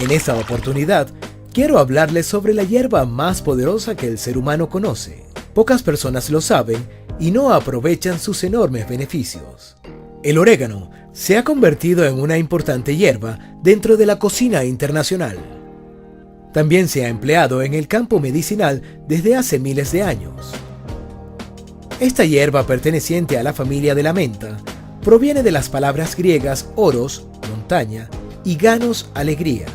En esta oportunidad, quiero hablarles sobre la hierba más poderosa que el ser humano conoce. Pocas personas lo saben y no aprovechan sus enormes beneficios. El orégano se ha convertido en una importante hierba dentro de la cocina internacional. También se ha empleado en el campo medicinal desde hace miles de años. Esta hierba perteneciente a la familia de la menta proviene de las palabras griegas oros, montaña, y ganos, alegría.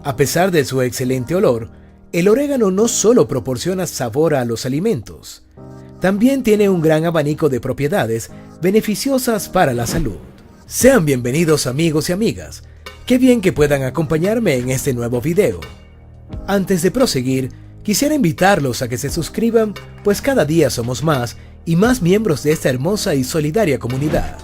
A pesar de su excelente olor, el orégano no solo proporciona sabor a los alimentos, también tiene un gran abanico de propiedades beneficiosas para la salud. Sean bienvenidos amigos y amigas, qué bien que puedan acompañarme en este nuevo video. Antes de proseguir, quisiera invitarlos a que se suscriban, pues cada día somos más y más miembros de esta hermosa y solidaria comunidad.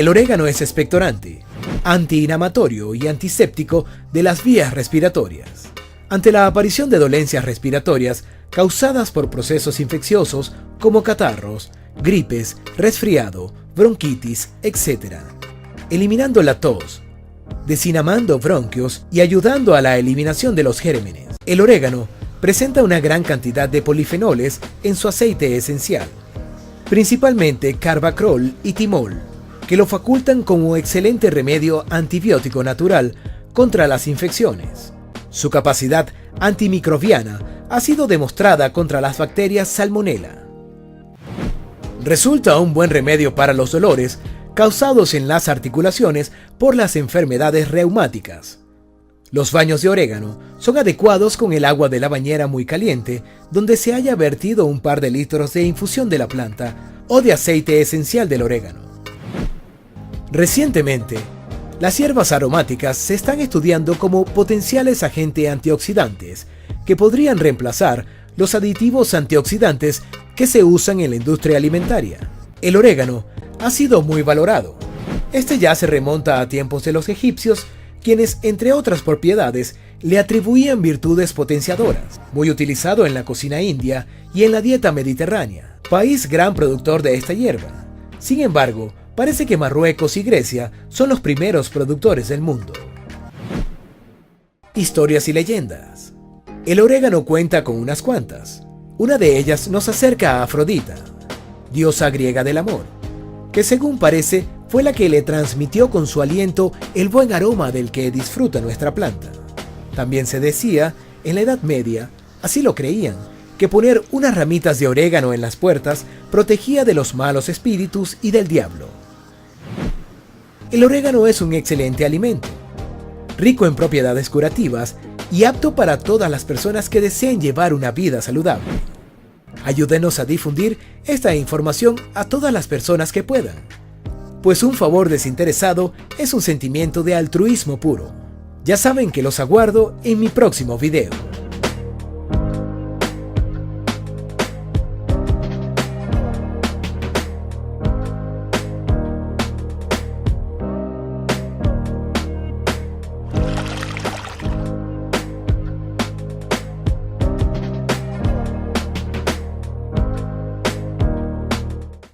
El orégano es expectorante, antiinflamatorio y antiséptico de las vías respiratorias. Ante la aparición de dolencias respiratorias causadas por procesos infecciosos como catarros, gripes, resfriado, bronquitis, etc., eliminando la tos, desinflamando bronquios y ayudando a la eliminación de los gérmenes. El orégano presenta una gran cantidad de polifenoles en su aceite esencial, principalmente carvacrol y timol, que lo facultan como excelente remedio antibiótico natural contra las infecciones. Su capacidad antimicrobiana ha sido demostrada contra las bacterias Salmonella. Resulta un buen remedio para los dolores causados en las articulaciones por las enfermedades reumáticas. Los baños de orégano son adecuados con el agua de la bañera muy caliente, donde se haya vertido un par de litros de infusión de la planta o de aceite esencial del orégano. Recientemente, las hierbas aromáticas se están estudiando como potenciales agentes antioxidantes que podrían reemplazar los aditivos antioxidantes que se usan en la industria alimentaria. El orégano ha sido muy valorado. Este ya se remonta a tiempos de los egipcios, quienes, entre otras propiedades, le atribuían virtudes potenciadoras, muy utilizado en la cocina india y en la dieta mediterránea, país gran productor de esta hierba. Sin embargo, parece que Marruecos y Grecia son los primeros productores del mundo. Historias y leyendas. El orégano cuenta con unas cuantas. Una de ellas nos acerca a Afrodita, diosa griega del amor, que según parece fue la que le transmitió con su aliento el buen aroma del que disfruta nuestra planta. También se decía, en la Edad Media, así lo creían, que poner unas ramitas de orégano en las puertas protegía de los malos espíritus y del diablo. El orégano es un excelente alimento, rico en propiedades curativas y apto para todas las personas que deseen llevar una vida saludable. Ayúdenos a difundir esta información a todas las personas que puedan, pues un favor desinteresado es un sentimiento de altruismo puro. Ya saben que los aguardo en mi próximo video.